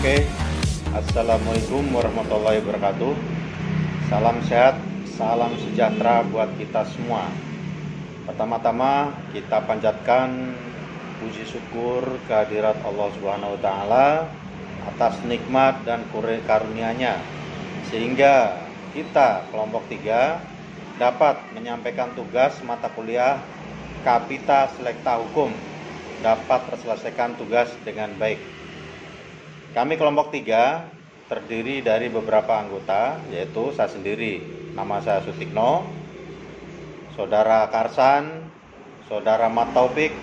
Oke, Assalamualaikum warahmatullahi wabarakatuh. Salam sehat, salam sejahtera buat kita semua. Pertama-tama kita panjatkan puji syukur kehadirat Allah Subhanahu wa Ta'ala atas nikmat dan karunia-Nya, sehingga kita kelompok 3 dapat menyampaikan tugas mata kuliah Kapita Selekta Hukum, dapat terselesaikan tugas dengan baik. Kami kelompok 3 terdiri dari beberapa anggota, yaitu saya sendiri, nama saya Sutikno, Saudara Karsan, Saudara Mat Taufik,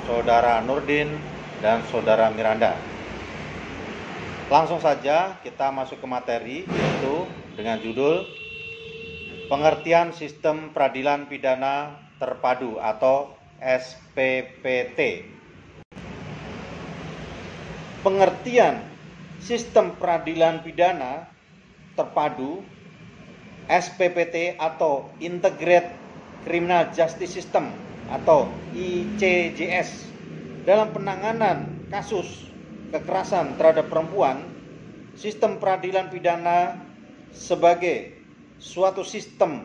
Saudara Nurdin, dan Saudara Miranda. Langsung saja kita masuk ke materi, yaitu dengan judul Pengertian Sistem Peradilan Pidana Terpadu atau SPPT. Pengertian Sistem Peradilan Pidana Terpadu SPPT atau Integrated Criminal Justice System atau ICJS dalam penanganan kasus kekerasan terhadap perempuan. Sistem peradilan pidana sebagai suatu sistem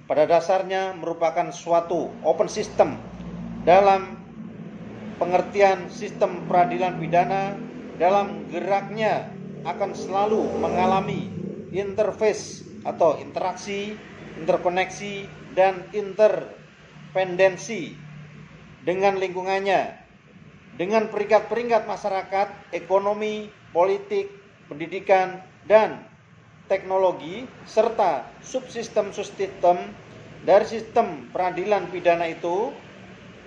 pada dasarnya merupakan suatu open system. Dalam pengertian sistem peradilan pidana, dalam geraknya akan selalu mengalami interface atau interaksi, interkoneksi, dan interpendensi dengan lingkungannya, dengan peringkat-peringkat masyarakat, ekonomi, politik, pendidikan, dan teknologi, serta subsistem-subsistem dari sistem peradilan pidana itu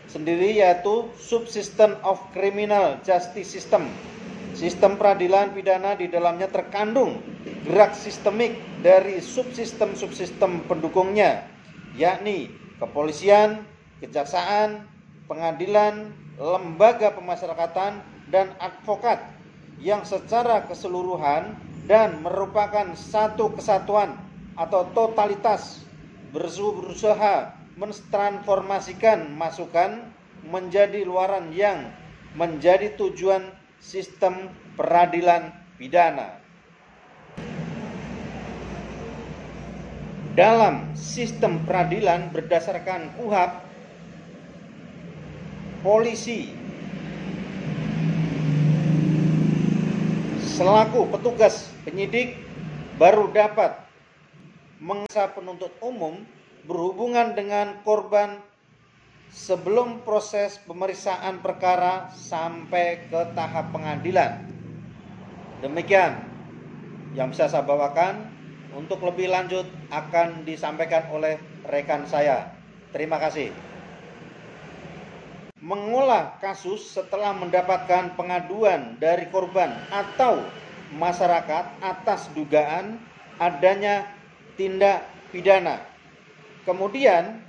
sendiri, yaitu Subsystem of Criminal Justice System. Sistem peradilan pidana di dalamnya terkandung gerak sistemik dari subsistem-subsistem pendukungnya, yakni kepolisian, kejaksaan, pengadilan, lembaga pemasyarakatan, dan advokat yang secara keseluruhan dan merupakan satu kesatuan atau totalitas berusaha mentransformasikan masukan menjadi luaran yang menjadi tujuan sistem peradilan pidana. Dalam sistem peradilan berdasarkan KUHP, polisi selaku petugas penyidik baru dapat mengaksa penuntut umum berhubungan dengan korban sebelum proses pemeriksaan perkara sampai ke tahap pengadilan. Demikian yang bisa saya bawakan. Untuk lebih lanjut akan disampaikan oleh rekan saya. Terima kasih. Mengolah kasus setelah mendapatkan pengaduan dari korban atau masyarakat atas dugaan adanya tindak pidana. Kemudian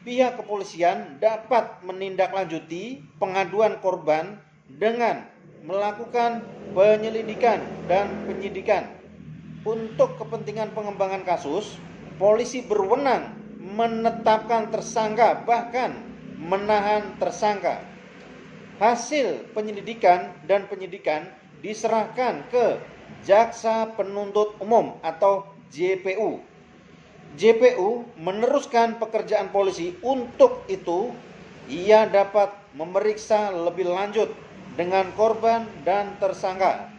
pihak kepolisian dapat menindaklanjuti pengaduan korban dengan melakukan penyelidikan dan penyidikan. Untuk kepentingan pengembangan kasus, polisi berwenang menetapkan tersangka, bahkan menahan tersangka. Hasil penyelidikan dan penyidikan diserahkan ke Jaksa Penuntut Umum atau JPU. JPU meneruskan pekerjaan polisi. Untuk itu, ia dapat memeriksa lebih lanjut dengan korban dan tersangka.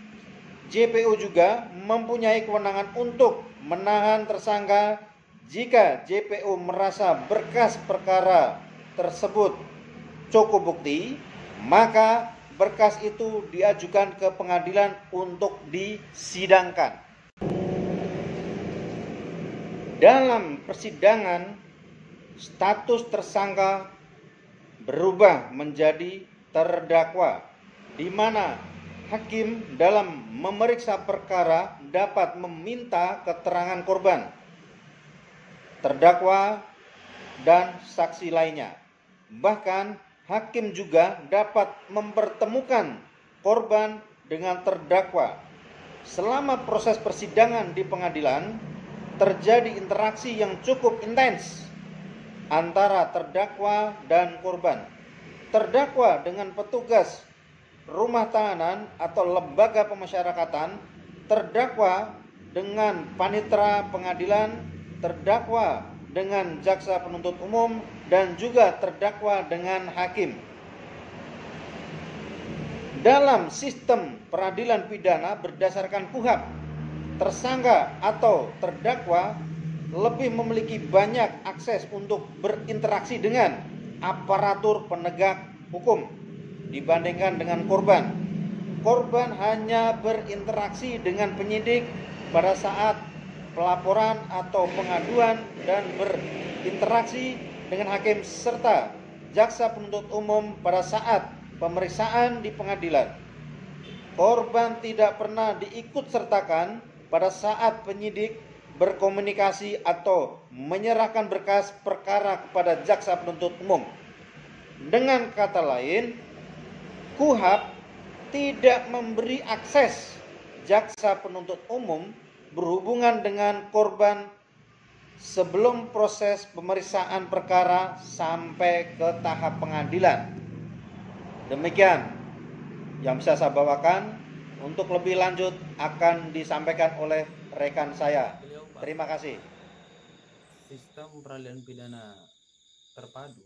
JPU juga mempunyai kewenangan untuk menahan tersangka jika JPU merasa berkas perkara tersebut cukup bukti, maka berkas itu diajukan ke pengadilan untuk disidangkan. Dalam persidangan, status tersangka berubah menjadi terdakwa, di mana hakim dalam memeriksa perkara dapat meminta keterangan korban, terdakwa, dan saksi lainnya. Bahkan hakim juga dapat mempertemukan korban dengan terdakwa. Selama proses persidangan di pengadilan, terjadi interaksi yang cukup intens antara terdakwa dan korban. Terdakwa dengan petugas rumah tahanan atau lembaga pemasyarakatan, terdakwa dengan panitera pengadilan, terdakwa dengan jaksa penuntut umum, dan juga terdakwa dengan hakim. Dalam sistem peradilan pidana berdasarkan KUHP, tersangka atau terdakwa lebih memiliki banyak akses untuk berinteraksi dengan aparatur penegak hukum dibandingkan dengan korban. Korban hanya berinteraksi dengan penyidik pada saat pelaporan atau pengaduan dan berinteraksi dengan hakim serta jaksa penuntut umum pada saat pemeriksaan di pengadilan. Korban tidak pernah diikut sertakan pada saat penyidik berkomunikasi atau menyerahkan berkas perkara kepada jaksa penuntut umum. Dengan kata lain, KUHP tidak memberi akses jaksa penuntut umum berhubungan dengan korban sebelum proses pemeriksaan perkara sampai ke tahap pengadilan. Demikian yang bisa saya bawakan. Untuk lebih lanjut akan disampaikan oleh rekan saya. Terima kasih. Sistem peradilan pidana terpadu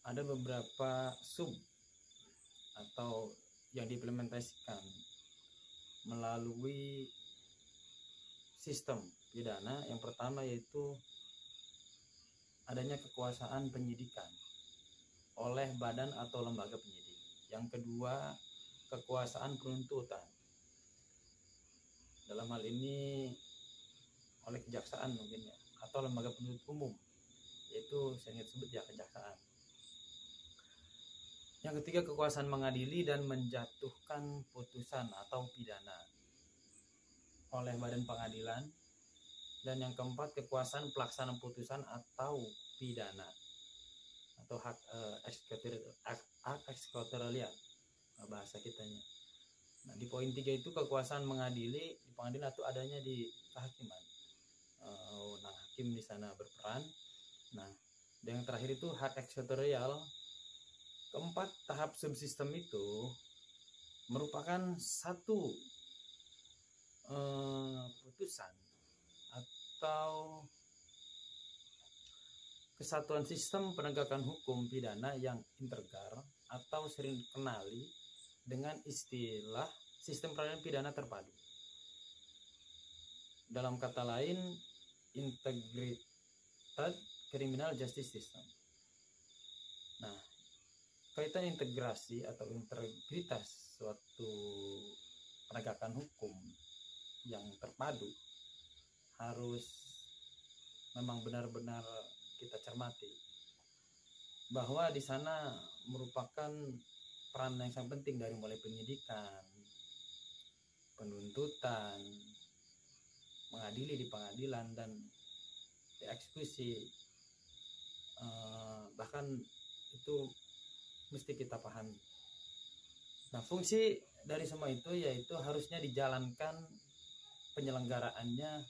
ada beberapa sub atau yang diimplementasikan melalui sistem pidana. Yang pertama yaitu adanya kekuasaan penyidikan oleh badan atau lembaga penyidik. Yang kedua, kekuasaan penuntutan. Dalam hal ini oleh kejaksaan mungkin ya, atau lembaga penuntut umum, yaitu saya ingin sebut ya kejaksaan. Yang ketiga, kekuasaan mengadili dan menjatuhkan putusan atau pidana oleh badan pengadilan. Dan yang keempat, kekuasaan pelaksanaan putusan atau pidana atau hak eksekutorial bahasa kitanya. Nah, di poin 3 itu kekuasaan mengadili di pengadilan atau adanya di kehakiman. Nah, hakim di sana berperan. Nah, dan yang terakhir itu hak eksekutorial. Keempat tahap subsistem itu merupakan satu putusan atau kesatuan sistem penegakan hukum pidana yang integral atau sering dikenali dengan istilah sistem peradilan pidana terpadu. Dalam kata lain, integrated criminal justice system. Nah, kaitan integrasi atau integritas suatu penegakan hukum yang terpadu harus memang benar-benar kita cermati bahwa di sana merupakan peran yang sangat penting dari mulai penyidikan, penuntutan, mengadili di pengadilan dan dieksekusi, bahkan itu mesti kita pahami. Nah, fungsi dari semua itu yaitu harusnya dijalankan penyelenggaraannya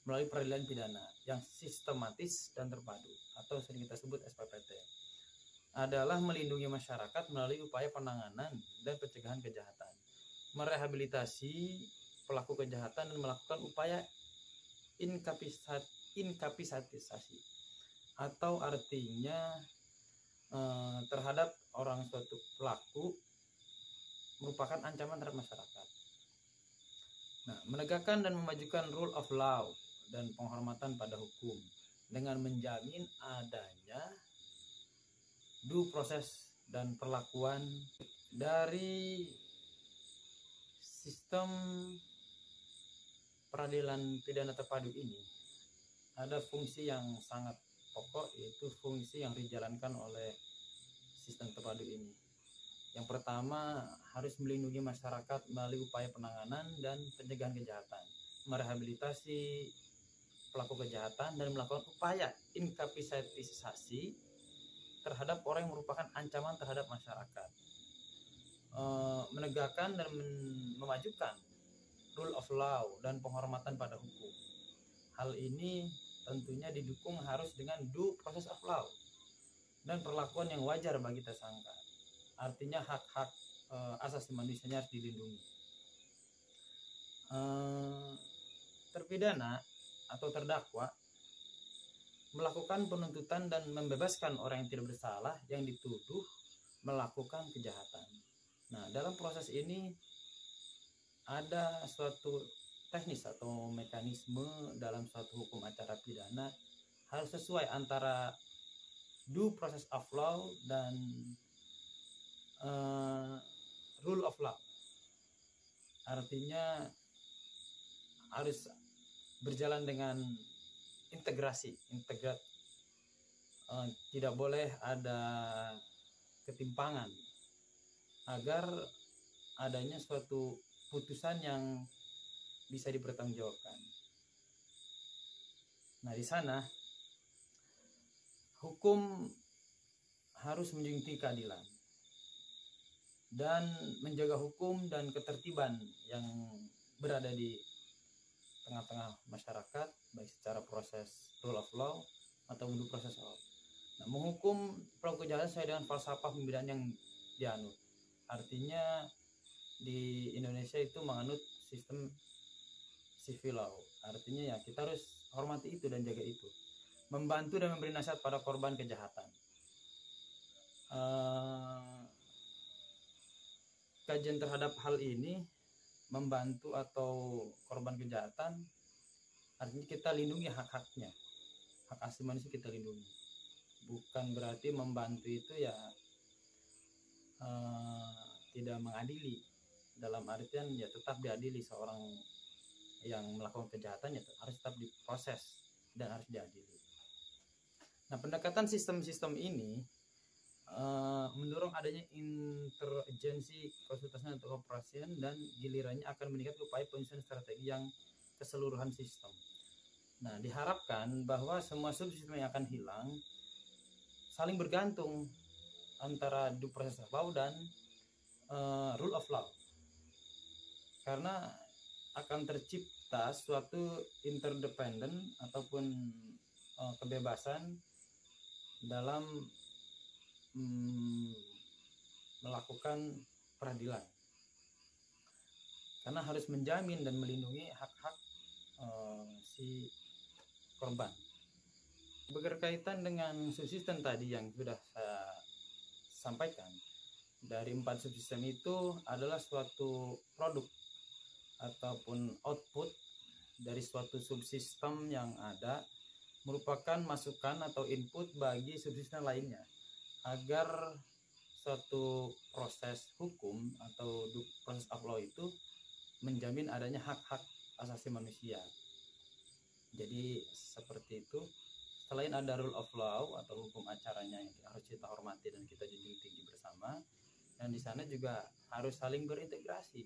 melalui peradilan pidana yang sistematis dan terpadu atau sering kita sebut SPPT, adalah melindungi masyarakat melalui upaya penanganan dan pencegahan kejahatan, merehabilitasi pelaku kejahatan dan melakukan upaya inkapisatisasi atau artinya terhadap orang suatu pelaku merupakan ancaman terhadap masyarakat. Nah, menegakkan dan memajukan rule of law dan penghormatan pada hukum dengan menjamin adanya due proses dan perlakuan dari sistem peradilan pidana terpadu ini. Ada fungsi yang sangat pokok, yaitu fungsi yang dijalankan oleh sistem terpadu ini. Yang pertama, harus melindungi masyarakat melalui upaya penanganan dan pencegahan kejahatan, merehabilitasi pelaku kejahatan dan melakukan upaya inkapisatisasi terhadap orang yang merupakan ancaman terhadap masyarakat, menegakkan dan memajukan rule of law dan penghormatan pada hukum. Hal ini tentunya didukung harus dengan due process of law, dan perlakuan yang wajar bagi tersangka. Artinya hak-hak asasi manusianya harus dilindungi. Terpidana atau terdakwa melakukan penuntutan dan membebaskan orang yang tidak bersalah yang dituduh melakukan kejahatan. Nah, dalam proses ini ada suatu teknis atau mekanisme dalam suatu hukum acara pidana harus sesuai antara due process of law dan rule of law. Artinya harus berjalan dengan integrat, tidak boleh ada ketimpangan agar adanya suatu putusan yang bisa dipertanggungjawabkan. Nah, di sana hukum harus menjunjung tinggi keadilan dan menjaga hukum dan ketertiban yang berada di tengah-tengah masyarakat, baik secara proses rule of law atau due process of law. Nah, menghukum pelaku kejahatan sesuai dengan falsafah pembedaan yang dianut. Artinya di Indonesia itu menganut sistem civil law. Artinya ya kita harus hormati itu dan jaga itu. Membantu dan memberi nasihat pada korban kejahatan. Kajian terhadap hal ini membantu atau korban kejahatan, artinya kita lindungi hak-haknya, hak asasi manusia kita lindungi. Bukan berarti membantu itu ya tidak mengadili, dalam artian ya tetap diadili. Seorang yang melakukan kejahatan ya harus tetap diproses dan harus diadili. Nah, pendekatan sistem-sistem ini mendorong adanya interagensi konsultasi atau kooperasi dan gilirannya akan meningkatkan upaya penyusunan strategi yang keseluruhan sistem. Nah, diharapkan bahwa semua subsistem yang akan hilang saling bergantung antara due process of law dan rule of law, karena akan tercipta suatu interdependen ataupun kebebasan dalam melakukan peradilan, karena harus menjamin dan melindungi hak-hak si korban. Berkaitan dengan subsistem tadi yang sudah saya sampaikan, dari 4 subsistem itu adalah suatu produk ataupun output dari suatu subsistem yang ada, merupakan masukan atau input bagi subsistem lainnya, agar suatu proses hukum atau proses of law itu menjamin adanya hak-hak asasi manusia. Jadi seperti itu. Selain ada rule of law atau hukum acaranya yang harus kita hormati dan kita junjung tinggi bersama, dan di sana juga harus saling berintegrasi.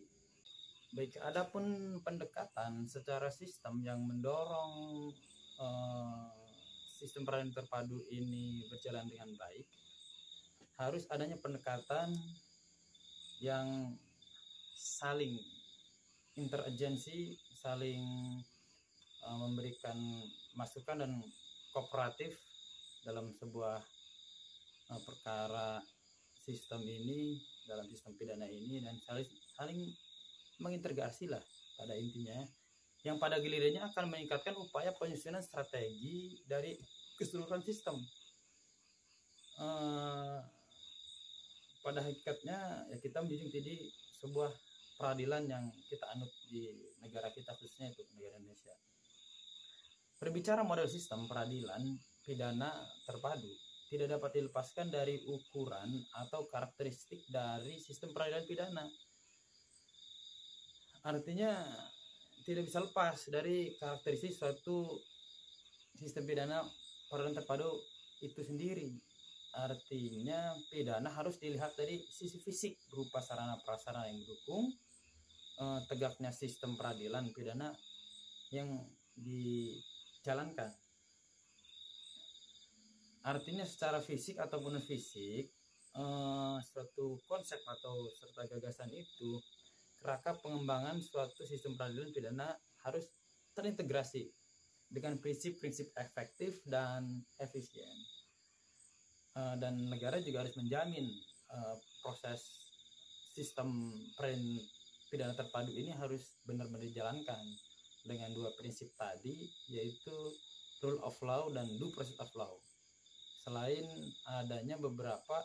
Baik, adapun pendekatan secara sistem yang mendorong sistem peradilan terpadu ini berjalan dengan baik, harus adanya pendekatan yang saling interagensi, saling memberikan masukan dan kooperatif dalam sebuah perkara sistem ini, dalam sistem pidana ini, dan saling mengintegrasi lah pada intinya, yang pada gilirannya akan meningkatkan upaya penyusunan strategi dari keseluruhan sistem. Pada hakikatnya ya kita menjunjung tinggi sebuah peradilan yang kita anut di negara kita, khususnya itu negara Indonesia. Berbicara model sistem peradilan pidana terpadu tidak dapat dilepaskan dari ukuran atau karakteristik dari sistem peradilan pidana. Artinya tidak bisa lepas dari karakteristik suatu sistem pidana peradilan terpadu itu sendiri. Artinya pidana harus dilihat dari sisi fisik berupa sarana prasarana yang mendukung tegaknya sistem peradilan pidana yang dijalankan. Artinya secara fisik ataupun non fisik, suatu konsep atau serta gagasan itu, kerangka pengembangan suatu sistem peradilan pidana harus terintegrasi dengan prinsip-prinsip efektif dan efisien. dan negara juga harus menjamin proses sistem pidana terpadu ini harus benar-benar dijalankan dengan dua prinsip tadi, yaitu rule of law dan due process of law. Selain adanya beberapa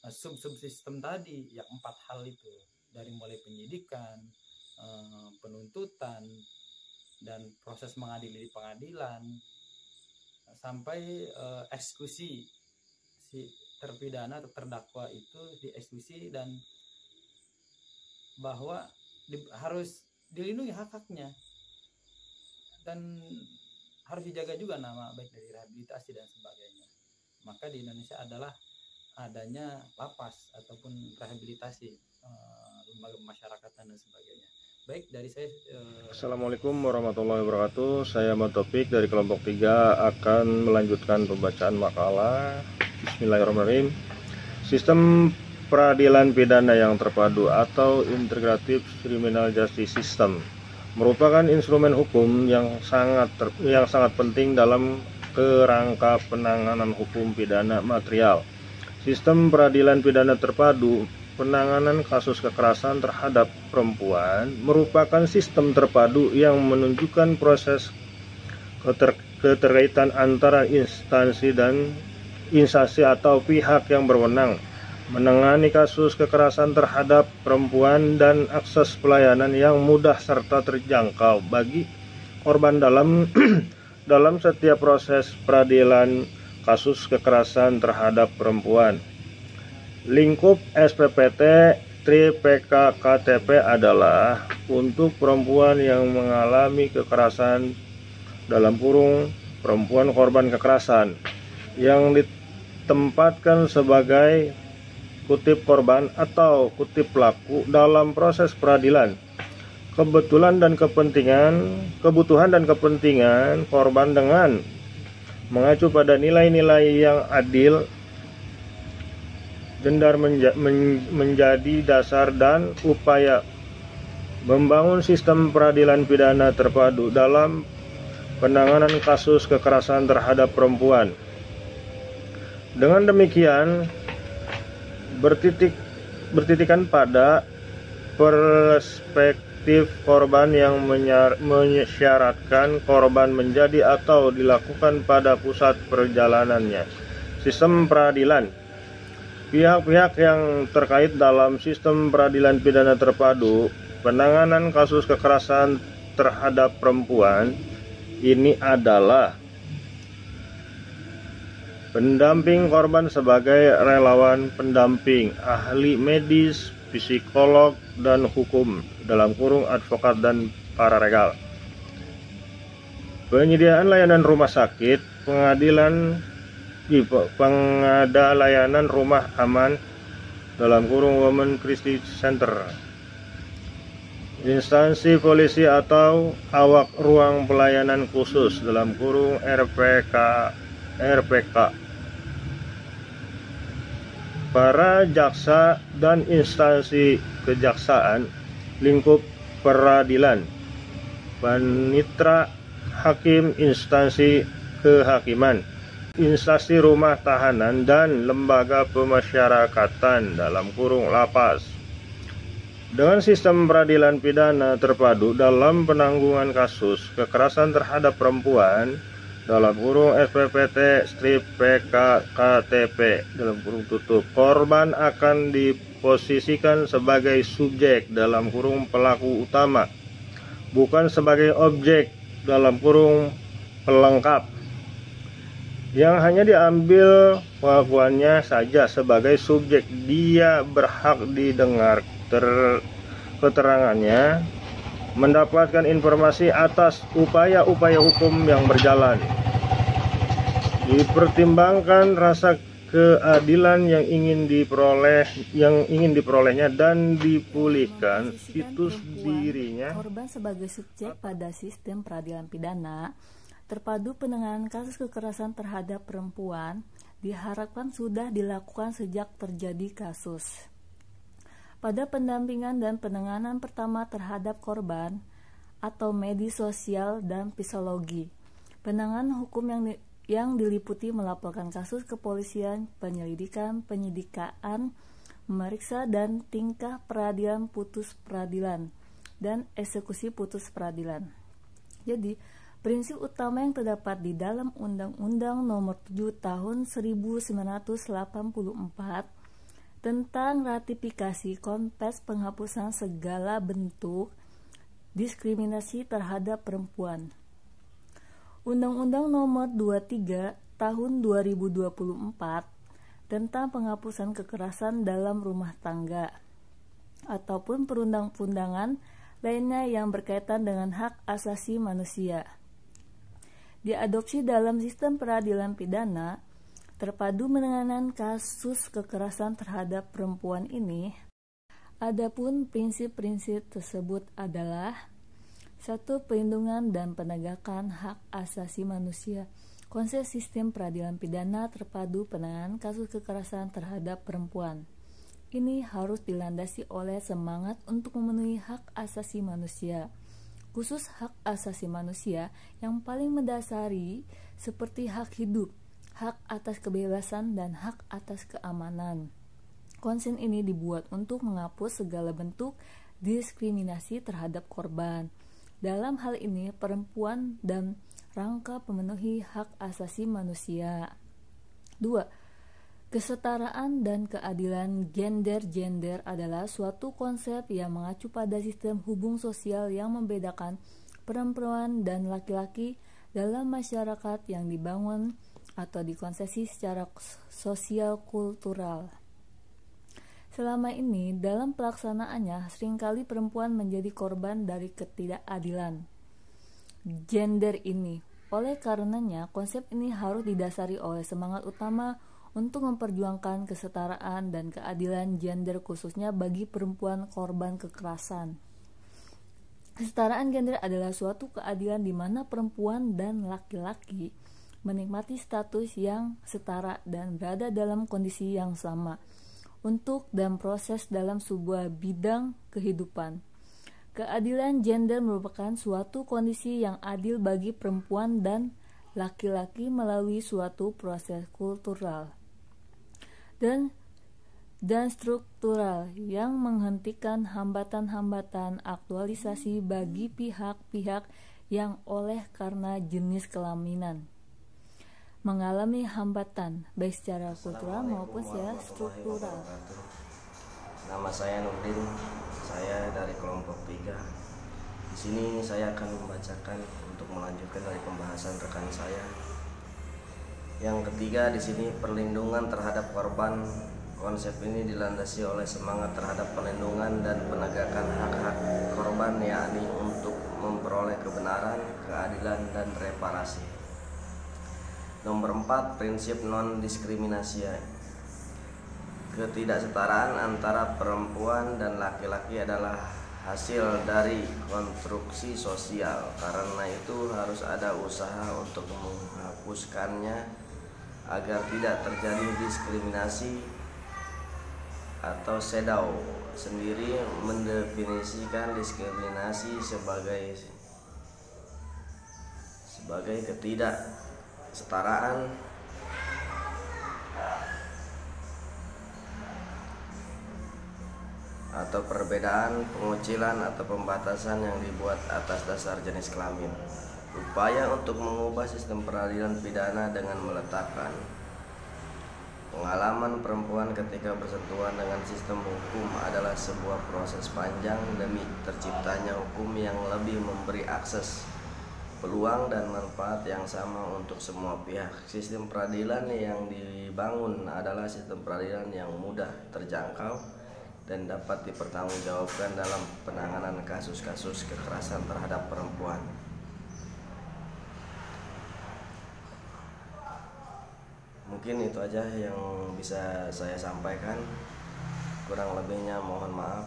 subsistem tadi yang 4 hal itu, dari mulai penyidikan, penuntutan, dan proses mengadili di pengadilan, sampai eksekusi si terpidana atau terdakwa itu dieksekusi, dan bahwa harus dilindungi hak-haknya dan harus dijaga juga nama baik dari rehabilitasi dan sebagainya. Maka di Indonesia adalah adanya lapas ataupun rehabilitasi, lembaga pemasyarakatan dan sebagainya. Baik, dari saya. Assalamualaikum warahmatullahi wabarakatuh. Saya Ahmad Taufik dari kelompok 3 akan melanjutkan pembacaan makalah. Bismillahirrahmanirrahim. Sistem peradilan pidana yang terpadu atau Integrative Criminal Justice System merupakan instrumen hukum yang sangat penting dalam kerangka penanganan hukum pidana material. Sistem peradilan pidana terpadu penanganan kasus kekerasan terhadap perempuan merupakan sistem terpadu yang menunjukkan proses keterkaitan antara instansi atau pihak yang berwenang menangani kasus kekerasan terhadap perempuan dan akses pelayanan yang mudah serta terjangkau bagi korban dalam setiap proses peradilan kasus kekerasan terhadap perempuan. Lingkup SPPT 3PK KTP adalah untuk perempuan yang mengalami kekerasan (perempuan korban kekerasan) yang ditempatkan sebagai kutip korban atau kutip pelaku dalam proses peradilan. Kebutuhan dan kepentingan korban dengan mengacu pada nilai-nilai yang adil menjadi dasar dan upaya membangun sistem peradilan pidana terpadu dalam penanganan kasus kekerasan terhadap perempuan. Dengan demikian, bertitikan pada perspektif korban yang mensyaratkan korban menjadi atau dilakukan pada pusat perjalanannya. Sistem peradilan. Pihak-pihak yang terkait dalam sistem peradilan pidana terpadu penanganan kasus kekerasan terhadap perempuan ini adalah pendamping korban sebagai relawan pendamping, ahli medis, psikolog, dan hukum (advokat dan paralegal). Penyediaan layanan rumah sakit, pengada layanan rumah aman (Women Crisis Center). Instansi polisi atau awak ruang pelayanan khusus (RPK). Para jaksa dan instansi kejaksaan, lingkup peradilan, panitera hakim, instansi kehakiman, instansi rumah tahanan, dan lembaga pemasyarakatan (lapas). Dengan sistem peradilan pidana terpadu dalam penangguhan kasus kekerasan terhadap perempuan (SPPT PK KTP), korban akan diposisikan sebagai subjek (pelaku utama), bukan sebagai objek (pelengkap) yang hanya diambil pengakuannya saja sebagai subjek. Dia berhak didengar keterangannya, mendapatkan informasi atas upaya-upaya hukum yang berjalan, dipertimbangkan rasa keadilan yang ingin diperolehnya, dan dipulihkan situs dirinya. Korban sebagai subjek pada sistem peradilan pidana terpadu penanganan kasus kekerasan terhadap perempuan diharapkan sudah dilakukan sejak terjadi kasus. Pada pendampingan dan penanganan pertama terhadap korban atau medis sosial dan psikologi, penanganan hukum yang diliputi melaporkan kasus ke kepolisian, penyelidikan, penyidikan, memeriksa dan tingkah peradilan putus peradilan, dan eksekusi putus peradilan. Jadi, prinsip utama yang terdapat di dalam Undang-Undang Nomor 7 Tahun 1984 tentang ratifikasi Konvens penghapusan segala bentuk diskriminasi terhadap perempuan. Undang-Undang Nomor 23 Tahun 2024 tentang penghapusan kekerasan dalam rumah tangga ataupun perundang-undangan lainnya yang berkaitan dengan hak asasi manusia. Diadopsi dalam sistem peradilan pidana terpadu penanganan kasus kekerasan terhadap perempuan ini. Adapun prinsip-prinsip tersebut adalah: 1. Perlindungan dan penegakan hak asasi manusia. Konsep sistem peradilan pidana terpadu penanganan kasus kekerasan terhadap perempuan ini harus dilandasi oleh semangat untuk memenuhi hak asasi manusia, khusus hak asasi manusia yang paling mendasari seperti hak hidup, hak atas kebebasan, dan hak atas keamanan. Konsep ini dibuat untuk menghapus segala bentuk diskriminasi terhadap korban. Dalam hal ini perempuan dan rangka pemenuhi hak asasi manusia. 2. Kesetaraan dan keadilan gender adalah suatu konsep yang mengacu pada sistem hubung sosial yang membedakan perempuan dan laki-laki dalam masyarakat yang dibangun atau dikonsesi secara sosial kultural. Selama ini dalam pelaksanaannya seringkali perempuan menjadi korban dari ketidakadilan gender ini. Oleh karenanya, konsep ini harus didasari oleh semangat utama untuk memperjuangkan kesetaraan dan keadilan gender khususnya bagi perempuan korban kekerasan. Kesetaraan gender adalah suatu keadilan di mana perempuan dan laki-laki menikmati status yang setara dan berada dalam kondisi yang sama untuk dan proses dalam sebuah bidang kehidupan. Keadilan gender merupakan suatu kondisi yang adil bagi perempuan dan laki-laki melalui suatu proses kultural dan struktural yang menghentikan hambatan-hambatan aktualisasi bagi pihak-pihak yang oleh karena jenis kelaminan mengalami hambatan baik secara kultural maupun secara struktural. Nama saya Nurdin, saya dari kelompok 3. Di sini saya akan membacakan untuk melanjutkan dari pembahasan rekan saya. Yang ketiga di sini perlindungan terhadap korban. Konsep ini dilandasi oleh semangat terhadap perlindungan dan penegakan hak-hak korban, yakni untuk memperoleh kebenaran, keadilan, dan reparasi. Nomor 4, prinsip non-diskriminasi. Ketidaksetaraan antara perempuan dan laki-laki adalah hasil dari konstruksi sosial. Karena itu harus ada usaha untuk menghapuskannya agar tidak terjadi diskriminasi. Atau CEDAW sendiri mendefinisikan diskriminasi sebagai ketidaksetaraan atau perbedaan, pengucilan, atau pembatasan yang dibuat atas dasar jenis kelamin. Upaya untuk mengubah sistem peradilan pidana dengan meletakkan pengalaman perempuan ketika bersentuhan dengan sistem hukum adalah sebuah proses panjang demi terciptanya hukum yang lebih memberi akses, peluang, dan manfaat yang sama untuk semua pihak. Sistem peradilan yang dibangun adalah sistem peradilan yang mudah terjangkau dan dapat dipertanggungjawabkan dalam penanganan kasus-kasus kekerasan terhadap perempuan. Mungkin itu aja yang bisa saya sampaikan. Kurang lebihnya mohon maaf.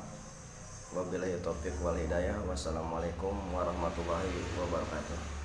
Wabillahi taufiq wal hidayah. Wassalamualaikum warahmatullahi wabarakatuh.